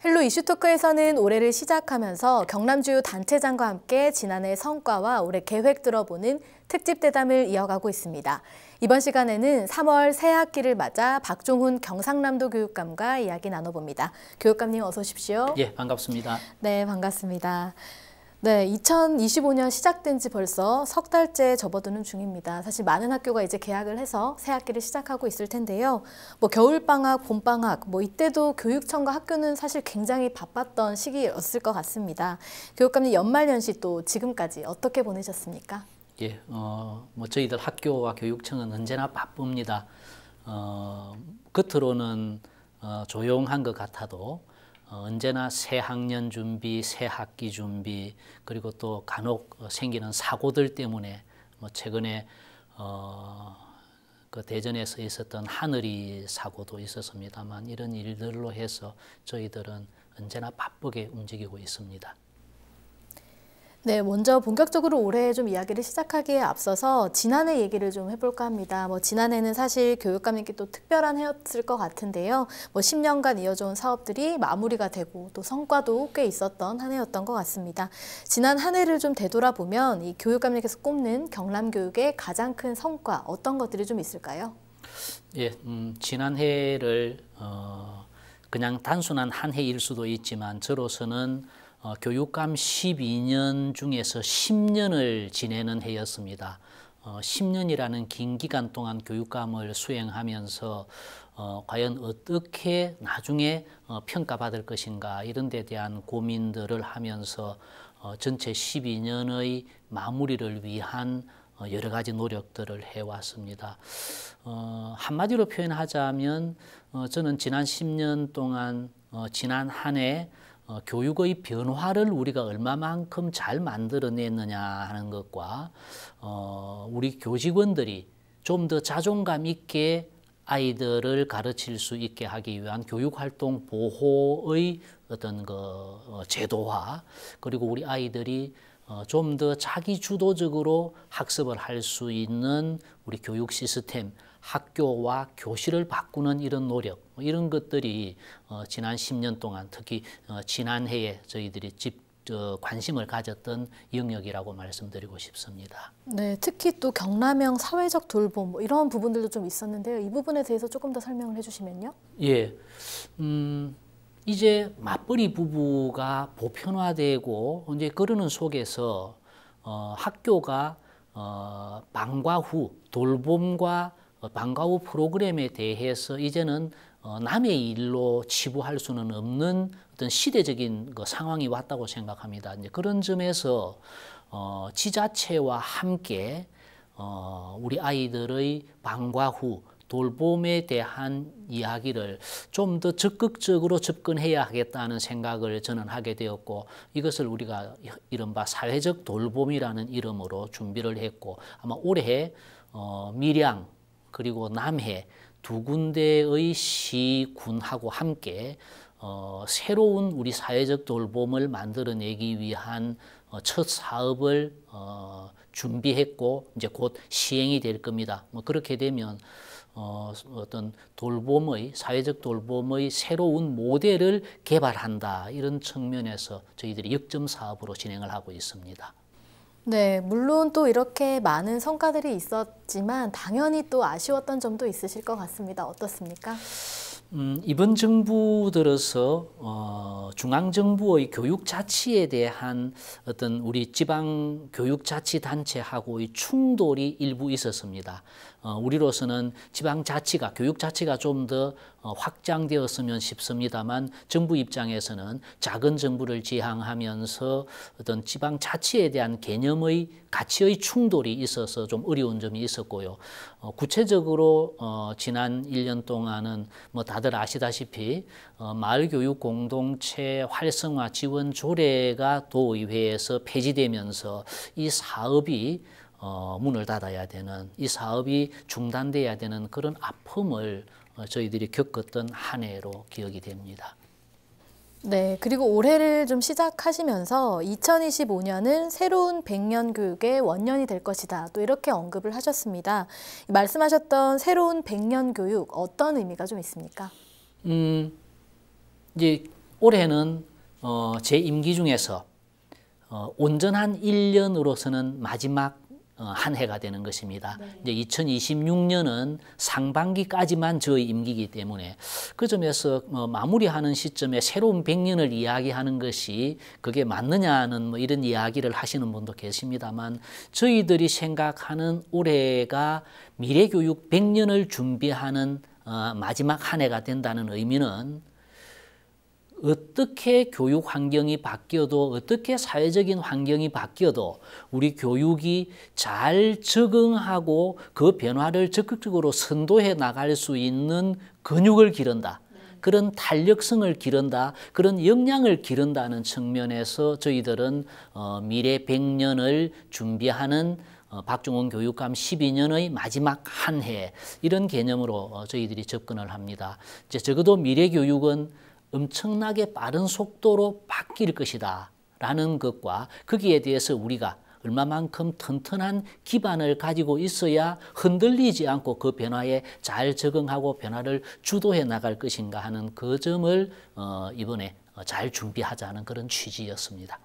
헬로 이슈토크에서는 올해를 시작하면서 경남주요 단체장과 함께 지난해 성과와 올해 계획 들어보는 특집 대담을 이어가고 있습니다. 이번 시간에는 3월 새 학기를 맞아 박종훈 경상남도 교육감과 이야기 나눠봅니다. 교육감님 어서 오십시오. 예, 반갑습니다. 네, 반갑습니다. 네, 2025년 시작된 지 벌써 석 달째 접어드는 중입니다. 사실 많은 학교가 이제 개학을 해서 새 학기를 시작하고 있을 텐데요. 겨울방학, 봄방학, 이때도 교육청과 학교는 사실 굉장히 바빴던 시기였을 것 같습니다. 교육감님 연말연시 또 지금까지 어떻게 보내셨습니까? 예, 저희들 학교와 교육청은 언제나 바쁩니다. 겉으로는 조용한 것 같아도 언제나 새 학년 준비, 새 학기 준비, 그리고 또 간혹 생기는 사고들 때문에 최근에 그 대전에서 있었던 하늘이 사고도 있었습니다만 이런 일들로 해서 저희들은 언제나 바쁘게 움직이고 있습니다. 네, 먼저 본격적으로 올해 좀 이야기를 시작하기에 앞서서 지난해 얘기를 좀 해볼까 합니다. 지난해는 사실 교육감님께 또 특별한 해였을 것 같은데요. 10년간 이어져온 사업들이 마무리가 되고 또 성과도 꽤 있었던 한 해였던 것 같습니다. 지난 한 해를 좀 되돌아보면 이 교육감님께서 꼽는 경남교육의 가장 큰 성과 어떤 것들이 좀 있을까요? 예, 지난 해를 그냥 단순한 한 해일 수도 있지만 저로서는 교육감 12년 중에서 10년을 지내는 해였습니다. 10년이라는 긴 기간 동안 교육감을 수행하면서 과연 어떻게 나중에 평가받을 것인가 이런 데 대한 고민들을 하면서 전체 12년의 마무리를 위한 여러 가지 노력들을 해왔습니다. 한마디로 표현하자면 저는 지난 10년 동안 지난 한 해 교육의 변화를 우리가 얼마만큼 잘 만들어냈느냐 하는 것과 우리 교직원들이 좀 더 자존감 있게 아이들을 가르칠 수 있게 하기 위한 교육활동 보호의 어떤 제도화, 그리고 우리 아이들이 좀 더 자기 주도적으로 학습을 할 수 있는 우리 교육 시스템, 학교와 교실을 바꾸는 이런 노력, 이런 것들이 지난 10년 동안 특히 지난해에 저희들이 관심을 가졌던 영역이라고 말씀드리고 싶습니다. 네, 특히 또 경남형 사회적 돌봄 이런 부분들도 좀 있었는데요. 이 부분에 대해서 조금 더 설명을 해주시면요. 예, 이제 맞벌이 부부가 보편화되고 이제 그러는 속에서 학교가 방과 후 돌봄과 방과 후 프로그램에 대해서 이제는 남의 일로 치부할 수는 없는 어떤 시대적인 상황이 왔다고 생각합니다. 이제 그런 점에서 지자체와 함께 우리 아이들의 방과 후 돌봄에 대한 이야기를 좀 더 적극적으로 접근해야 하겠다는 생각을 저는 하게 되었고, 이것을 우리가 이른바 사회적 돌봄이라는 이름으로 준비를 했고, 아마 올해 밀양 그리고 남해 두 군데의 시군하고 함께 새로운 우리 사회적 돌봄을 만들어내기 위한 첫 사업을 준비했고 이제 곧 시행이 될 겁니다. 그렇게 되면 어떤 돌봄의 사회적 돌봄의 새로운 모델을 개발한다, 이런 측면에서 저희들이 역점 사업으로 진행을 하고 있습니다. 네, 물론 또 이렇게 많은 성과들이 있었지만 당연히 또 아쉬웠던 점도 있으실 것 같습니다. 어떻습니까? 이번 정부 들어서 중앙정부의 교육자치에 대한 어떤 우리 지방 교육자치단체하고의 충돌이 일부 있었습니다. 우리로서는 지방자치가, 교육자치가 좀 더 확장되었으면 싶습니다만 정부 입장에서는 작은 정부를 지향하면서 어떤 지방자치에 대한 개념의 가치의 충돌이 있어서 좀 어려운 점이 있었고요. 구체적으로 지난 1년 동안은 다들 아시다시피 마을교육 공동체 활성화 지원 조례가 도의회에서 폐지되면서 이 사업이 문을 닫아야 되는, 이 사업이 중단돼야 되는 그런 아픔을 저희들이 겪었던 한 해로 기억이 됩니다. 네, 그리고 올해를 좀 시작하시면서 2025년은 새로운 100년 교육의 원년이 될 것이다, 또 이렇게 언급을 하셨습니다. 말씀하셨던 새로운 100년 교육 어떤 의미가 좀 있습니까? 이제 올해는 제 임기 중에서 온전한 1년으로서는 마지막 한 해가 되는 것입니다. 이제 2026년은 상반기까지만 저의 임기이기 때문에 그 점에서 마무리하는 시점에 새로운 100년을 이야기하는 것이 그게 맞느냐는 뭐 이런 이야기를 하시는 분도 계십니다만 저희들이 생각하는 올해가 미래교육 100년을 준비하는 마지막 한 해가 된다는 의미는 어떻게 교육 환경이 바뀌어도 어떻게 사회적인 환경이 바뀌어도 우리 교육이 잘 적응하고 그 변화를 적극적으로 선도해 나갈 수 있는 근육을 기른다. 그런 탄력성을 기른다. 그런 역량을 기른다는 측면에서 저희들은 미래 100년을 준비하는 박종원 교육감 12년의 마지막 한 해 이런 개념으로 저희들이 접근을 합니다. 이제 적어도 미래 교육은 엄청나게 빠른 속도로 바뀔 것이다 라는 것과 거기에 대해서 우리가 얼마만큼 튼튼한 기반을 가지고 있어야 흔들리지 않고 그 변화에 잘 적응하고 변화를 주도해 나갈 것인가 하는 그 점을 이번에 잘 준비하자는 그런 취지였습니다.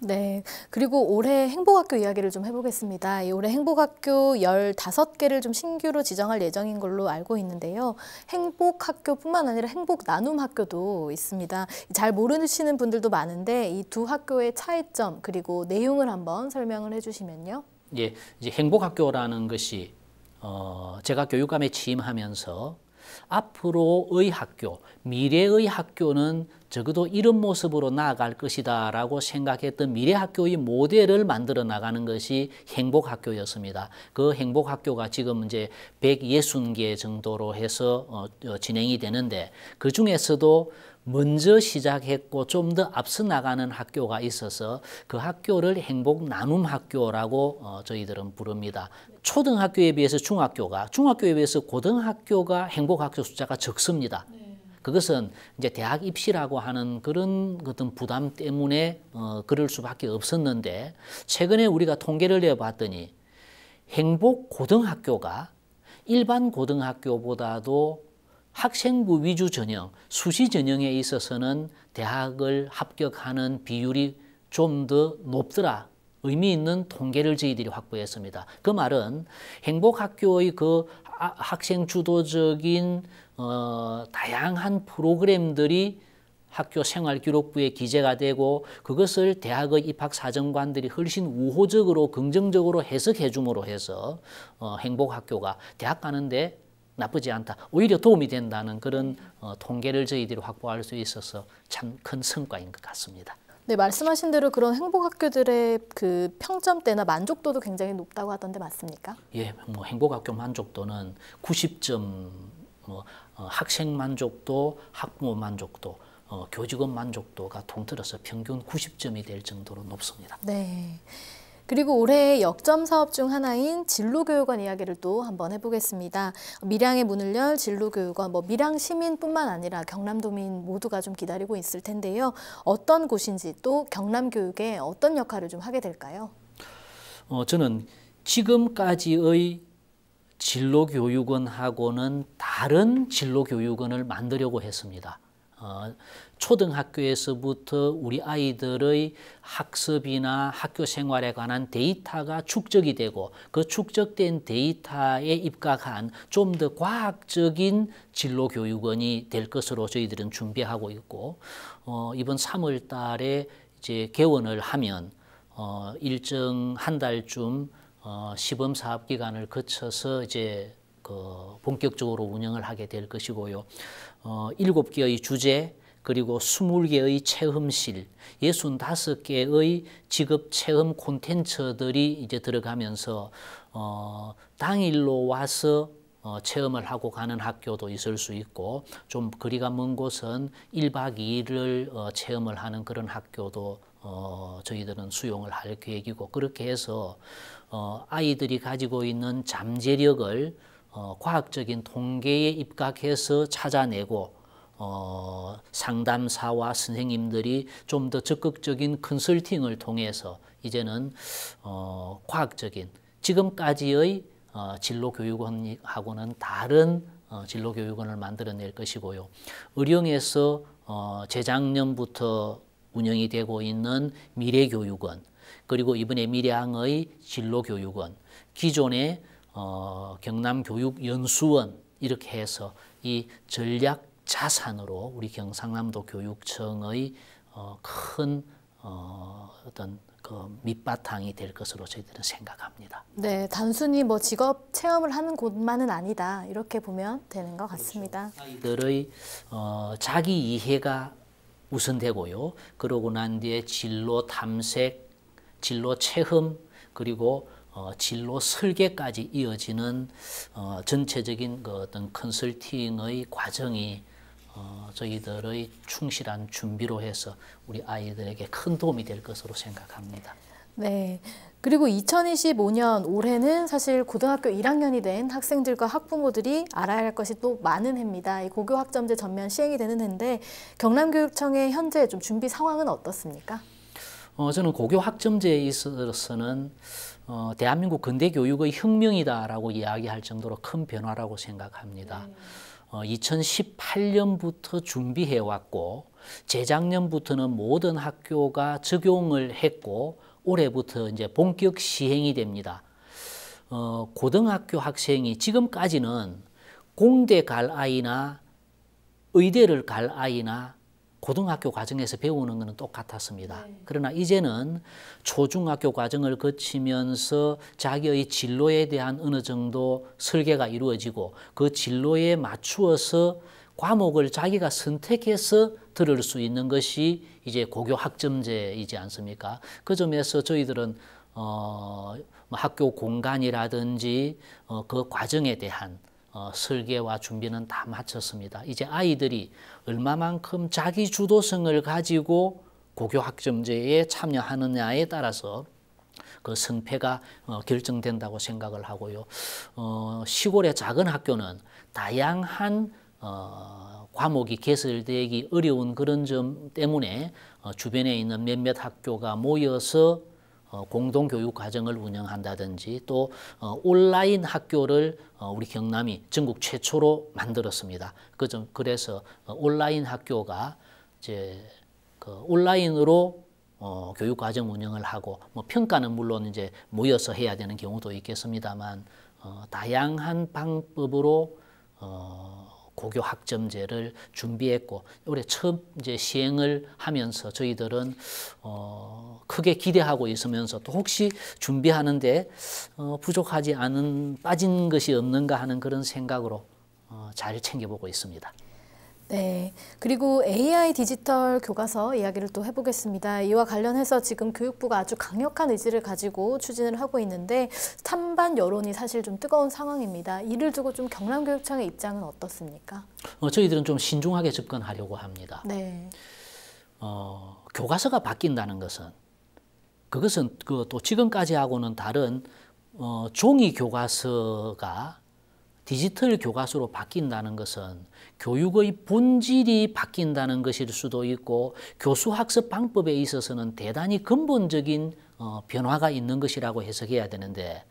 네. 그리고 올해 행복학교 이야기를 좀 해보겠습니다. 이 올해 행복학교 15개를 좀 신규로 지정할 예정인 걸로 알고 있는데요. 행복학교뿐만 아니라 행복나눔학교도 있습니다. 잘 모르시는 분들도 많은데 이 두 학교의 차이점 그리고 내용을 한번 설명을 해주시면요. 예, 이제 행복학교라는 것이 제가 교육감에 취임하면서 앞으로의 학교, 미래의 학교는 적어도 이런 모습으로 나아갈 것이다 라고 생각했던 미래학교의 모델을 만들어 나가는 것이 행복학교였습니다. 그 행복학교가 지금 이제 160개 정도로 해서 진행이 되는데 그 중에서도 먼저 시작했고 좀 더 앞서 나가는 학교가 있어서 그 학교를 행복나눔학교라고 저희들은 부릅니다. 초등학교에 비해서 중학교에 비해서 고등학교가 행복학교 숫자가 적습니다. 그것은 이제 대학 입시라고 하는 그런 어떤 부담 때문에 그럴 수밖에 없었는데 최근에 우리가 통계를 내봤더니 행복 고등학교가 일반 고등학교보다도 학생부 위주 전형, 수시 전형에 있어서는 대학을 합격하는 비율이 좀 더 높더라. 의미 있는 통계를 저희들이 확보했습니다. 그 말은 행복학교의 그 학생 주도적인 다양한 프로그램들이 학교 생활기록부에 기재가 되고 그것을 대학의 입학사정관들이 훨씬 우호적으로 긍정적으로 해석해 줌으로 해서 행복학교가 대학 가는데 나쁘지 않다. 오히려 도움이 된다는 그런 통계를 저희들이 확보할 수 있어서 참 큰 성과인 것 같습니다. 네, 말씀하신 대로 그런 행복학교들의 그 평점대나 만족도도 굉장히 높다고 하던데 맞습니까? 예, 뭐 행복학교 만족도는 90점, 학생 만족도, 학부모 만족도, 교직원 만족도가 통틀어서 평균 90점이 될 정도로 높습니다. 네. 그리고 올해 역점 사업 중 하나인 진로교육원 이야기를 또 한번 해보겠습니다. 밀양의 문을 열 진로교육원, 밀양 시민뿐만 아니라 경남도민 모두가 좀 기다리고 있을 텐데요. 어떤 곳인지 또 경남교육에 어떤 역할을 좀 하게 될까요? 저는 지금까지의 진로교육원하고는 다른 진로교육원을 만들려고 했습니다. 초등학교에서부터 우리 아이들의 학습이나 학교 생활에 관한 데이터가 축적이 되고 그 축적된 데이터에 입각한 좀 더 과학적인 진로교육원이 될 것으로 저희들은 준비하고 있고 이번 3월 달에 이제 개원을 하면 일정 한 달쯤 시범 사업 기간을 거쳐서 이제 본격적으로 운영을 하게 될 것이고요. 7개의 주제 그리고 20개의 체험실, 65개의 직업 체험 콘텐츠들이 이제 들어가면서 당일로 와서 체험을 하고 가는 학교도 있을 수 있고 좀 거리가 먼 곳은 1박 2일을 체험을 하는 그런 학교도 저희들은 수용을 할 계획이고 그렇게 해서 아이들이 가지고 있는 잠재력을 과학적인 통계에 입각해서 찾아내고 상담사와 선생님들이 좀 더 적극적인 컨설팅을 통해서 이제는 과학적인 지금까지의 진로교육원하고는 다른 진로교육원을 만들어낼 것이고요. 의령에서 재작년부터 운영이 되고 있는 미래교육원, 그리고 이번에 밀양의 진로교육원, 기존의 경남교육연수원, 이렇게 해서 이 전략 자산으로 우리 경상남도 교육청의 큰 어떤 그 밑바탕이 될 것으로 저희들은 생각합니다. 네, 단순히 뭐 직업 체험을 하는 곳만은 아니다, 이렇게 보면 되는 것 같습니다. 그렇죠. 아이들의 자기 이해가 우선되고요. 그러고 난 뒤에 진로 탐색, 진로 체험, 그리고 진로 설계까지 이어지는 전체적인 그 어떤 컨설팅의 과정이 저희들의 충실한 준비로 해서 우리 아이들에게 큰 도움이 될 것으로 생각합니다. 네. 그리고 2025년 올해는 사실 고등학교 1학년이 된 학생들과 학부모들이 알아야 할 것이 또 많은 해입니다. 이 고교학점제 전면 시행이 되는 해인데 경남교육청의 현재 좀 준비 상황은 어떻습니까? 저는 고교학점제에 있어서는 대한민국 근대 교육의 혁명이다라고 이야기할 정도로 큰 변화라고 생각합니다. 2018년부터 준비해왔고 재작년부터는 모든 학교가 적용을 했고 올해부터 이제 본격 시행이 됩니다. 고등학교 학생이 지금까지는 공대 갈 아이나 의대를 갈 아이나 고등학교 과정에서 배우는 것은 똑같았습니다. 그러나 이제는 초중학교 과정을 거치면서 자기의 진로에 대한 어느 정도 설계가 이루어지고 그 진로에 맞추어서 과목을 자기가 선택해서 들을 수 있는 것이 이제 고교 학점제이지 않습니까? 그 점에서 저희들은 학교 공간이라든지 그 과정에 대한 설계와 준비는 다 마쳤습니다. 이제 아이들이 얼마만큼 자기 주도성을 가지고 고교 학점제에 참여하느냐에 따라서 그 성패가 결정된다고 생각을 하고요. 시골의 작은 학교는 다양한 과목이 개설되기 어려운 그런 점 때문에 주변에 있는 몇몇 학교가 모여서 공동교육 과정을 운영한다든지 또 온라인 학교를 우리 경남이 전국 최초로 만들었습니다. 그래서 온라인 학교가 이제 그 온라인으로 교육 과정 운영을 하고 뭐 평가는 물론 이제 모여서 해야 되는 경우도 있겠습니다만 다양한 방법으로 고교 학점제를 준비했고 올해 처음 이제 시행을 하면서 저희들은 크게 기대하고 있으면서 또 혹시 준비하는데 부족하지 않은 빠진 것이 없는가 하는 그런 생각으로 잘 챙겨보고 있습니다. 네, 그리고 AI 디지털 교과서 이야기를 또 해보겠습니다. 이와 관련해서 지금 교육부가 아주 강력한 의지를 가지고 추진을 하고 있는데 찬반 여론이 사실 좀 뜨거운 상황입니다. 이를 두고 좀 경남교육청의 입장은 어떻습니까? 저희들은 좀 신중하게 접근하려고 합니다. 네. 교과서가 바뀐다는 것은 그것은 또 지금까지 하고는 다른 종이 교과서가 디지털 교과서로 바뀐다는 것은 교육의 본질이 바뀐다는 것일 수도 있고 교수 학습 방법에 있어서는 대단히 근본적인 변화가 있는 것이라고 해석해야 되는데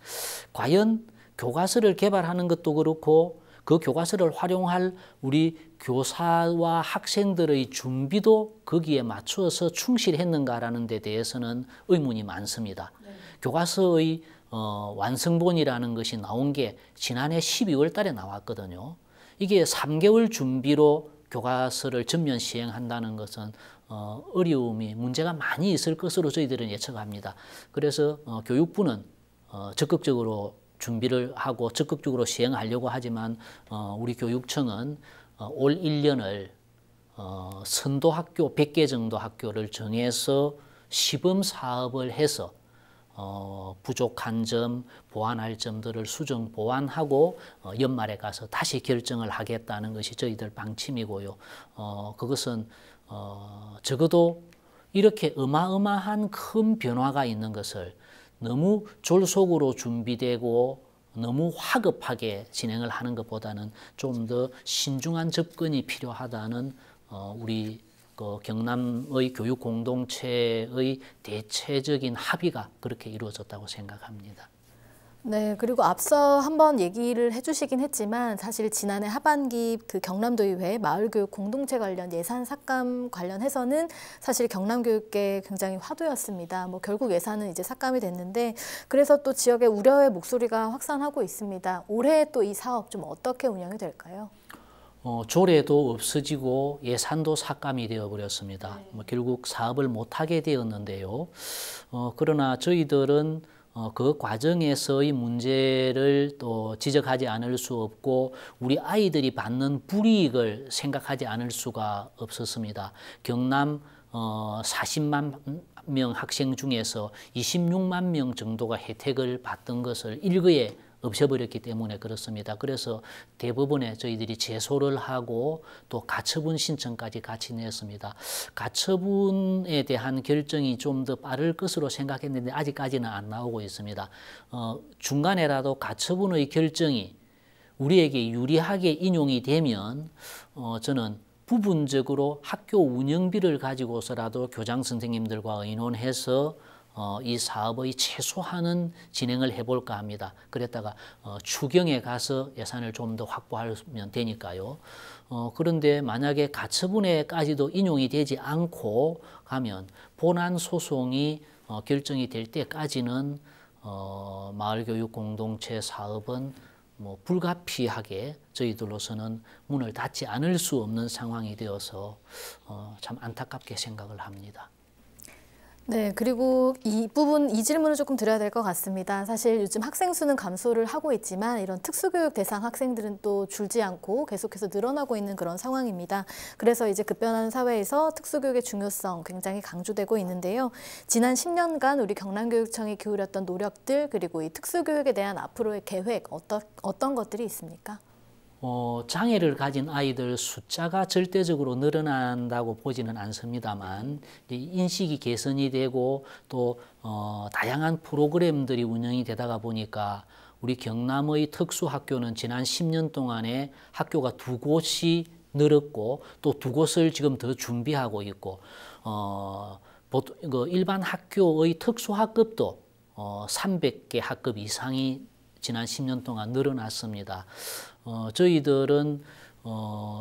과연 교과서를 개발하는 것도 그렇고 그 교과서를 활용할 우리 교사와 학생들의 준비도 거기에 맞추어서 충실했는가라는 데 대해서는 의문이 많습니다. 네. 교과서의 완성본이라는 것이 나온 게 지난해 12월 달에 나왔거든요. 이게 3개월 준비로 교과서를 전면 시행한다는 것은 어려움이 문제가 많이 있을 것으로 저희들은 예측합니다. 그래서 교육부는 적극적으로 준비를 하고 적극적으로 시행하려고 하지만 우리 교육청은 올 1년을 선도학교 100개 정도 학교를 정해서 시범 사업을 해서 부족한 점, 보완할 점들을 수정 보완하고 연말에 가서 다시 결정을 하겠다는 것이 저희들 방침이고요. 그것은 적어도 이렇게 어마어마한 큰 변화가 있는 것을 너무 졸속으로 준비되고 너무 화급하게 진행을 하는 것보다는 좀 더 신중한 접근이 필요하다는 우리 경남의 교육 공동체의 대체적인 합의가 그렇게 이루어졌다고 생각합니다. 네, 그리고 앞서 한번 얘기를 해주시긴 했지만 사실 지난해 하반기 그 경남도의회 마을교육 공동체 관련 예산 삭감 관련해서는 사실 경남교육계 굉장히 화두였습니다. 뭐 결국 예산은 이제 삭감이 됐는데 그래서 또 지역의 우려의 목소리가 확산하고 있습니다. 올해 또 이 사업 좀 어떻게 운영이 될까요? 조례도 없어지고 예산도 삭감이 되어버렸습니다. 결국 사업을 못하게 되었는데요. 그러나 저희들은 그 과정에서의 문제를 또 지적하지 않을 수 없고 우리 아이들이 받는 불이익을 생각하지 않을 수가 없었습니다. 경남 40만 명 학생 중에서 26만 명 정도가 혜택을 받던 것을 일거에 없애버렸기 때문에 그렇습니다. 그래서 대법원에 저희들이 제소를 하고 또 가처분 신청까지 같이 냈습니다. 가처분에 대한 결정이 좀 더 빠를 것으로 생각했는데 아직까지는 안 나오고 있습니다. 중간에라도 가처분의 결정이 우리에게 유리하게 인용이 되면 저는 부분적으로 학교 운영비를 가지고서라도 교장 선생님들과 의논해서 이 사업의 최소한은 진행을 해볼까 합니다. 그랬다가 추경에 가서 예산을 좀 더 확보하면 되니까요. 그런데 만약에 가처분에까지도 인용이 되지 않고 가면 본안 소송이 결정이 될 때까지는 마을교육 공동체 사업은 뭐 불가피하게 저희들로서는 문을 닫지 않을 수 없는 상황이 되어서 참 안타깝게 생각을 합니다. 네, 그리고 이 질문을 조금 드려야 될 것 같습니다. 사실 요즘 학생 수는 감소를 하고 있지만 이런 특수교육 대상 학생들은 또 줄지 않고 계속해서 늘어나고 있는 그런 상황입니다. 그래서 이제 급변하는 사회에서 특수교육의 중요성 굉장히 강조되고 있는데요. 지난 10년간 우리 경남교육청이 기울였던 노력들 그리고 이 특수교육에 대한 앞으로의 계획 어떤 것들이 있습니까? 장애를 가진 아이들 숫자가 절대적으로 늘어난다고 보지는 않습니다만 인식이 개선이 되고 또 다양한 프로그램들이 운영이 되다가 보니까 우리 경남의 특수학교는 지난 10년 동안에 학교가 2곳이 늘었고 또 2곳을 지금 더 준비하고 있고 일반 학교의 특수학급도 300개 학급 이상이 지난 10년 동안 늘어났습니다. 저희들은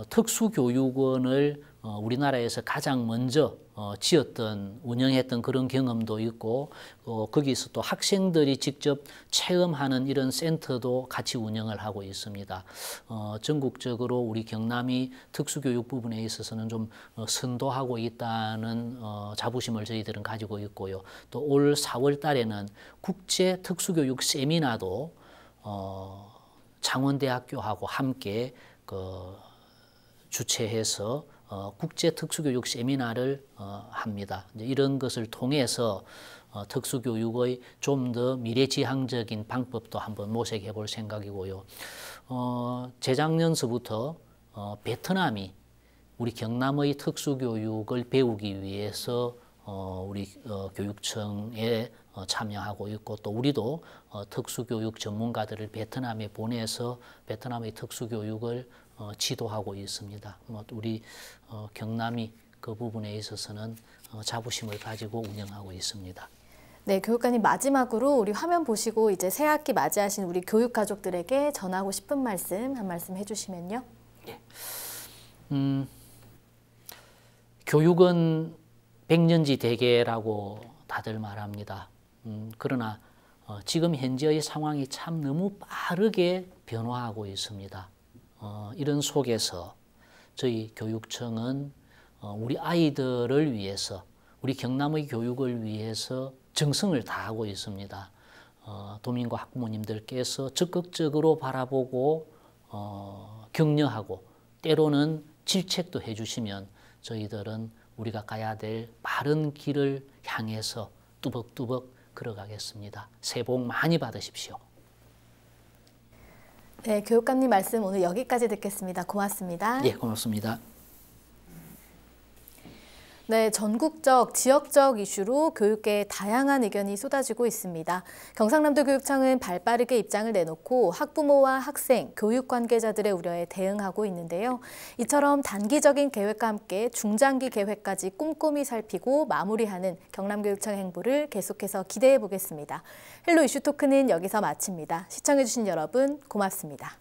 특수교육원을 우리나라에서 가장 먼저 운영했던 그런 경험도 있고 거기서 또 학생들이 직접 체험하는 이런 센터도 같이 운영을 하고 있습니다. 전국적으로 우리 경남이 특수교육 부분에 있어서는 좀 선도하고 있다는 자부심을 저희들은 가지고 있고요. 또 올 4월 달에는 국제 특수교육 세미나도 창원대학교하고 함께 주최해서 국제 특수교육 세미나를 합니다. 이런 것을 통해서 특수교육의 좀 더 미래지향적인 방법도 한번 모색해 볼 생각이고요. 재작년서부터 베트남이 우리 경남의 특수교육을 배우기 위해서 우리 교육청에 참여하고 있고 또 우리도 특수교육 전문가들을 베트남에 보내서 베트남의 특수교육을 지도하고 있습니다. 우리 경남이 그 부분에 있어서는 자부심을 가지고 운영하고 있습니다. 네, 교육관님 마지막으로 우리 화면 보시고 이제 새 학기 맞이하신 우리 교육 가족들에게 전하고 싶은 말씀 한 말씀 해주시면요. 예. 교육은 백년지 대계라고 다들 말합니다. 그러나 지금 현재의 상황이 참 너무 빠르게 변화하고 있습니다. 이런 속에서 저희 교육청은 우리 아이들을 위해서 우리 경남의 교육을 위해서 정성을 다하고 있습니다. 도민과 학부모님들께서 적극적으로 바라보고 격려하고 때로는 질책도 해주시면 저희들은 우리가 가야 될 바른 길을 향해서 뚜벅뚜벅 걸어가겠습니다. 새해 복 많이 받으십시오. 네, 교육감님 말씀 오늘 여기까지 듣겠습니다. 고맙습니다. 예, 고맙습니다. 네, 전국적, 지역적 이슈로 교육계에 다양한 의견이 쏟아지고 있습니다. 경상남도 교육청은 발빠르게 입장을 내놓고 학부모와 학생, 교육 관계자들의 우려에 대응하고 있는데요. 이처럼 단기적인 계획과 함께 중장기 계획까지 꼼꼼히 살피고 마무리하는 경남교육청 행보를 계속해서 기대해 보겠습니다. 헬로 이슈 토크는 여기서 마칩니다. 시청해주신 여러분 고맙습니다.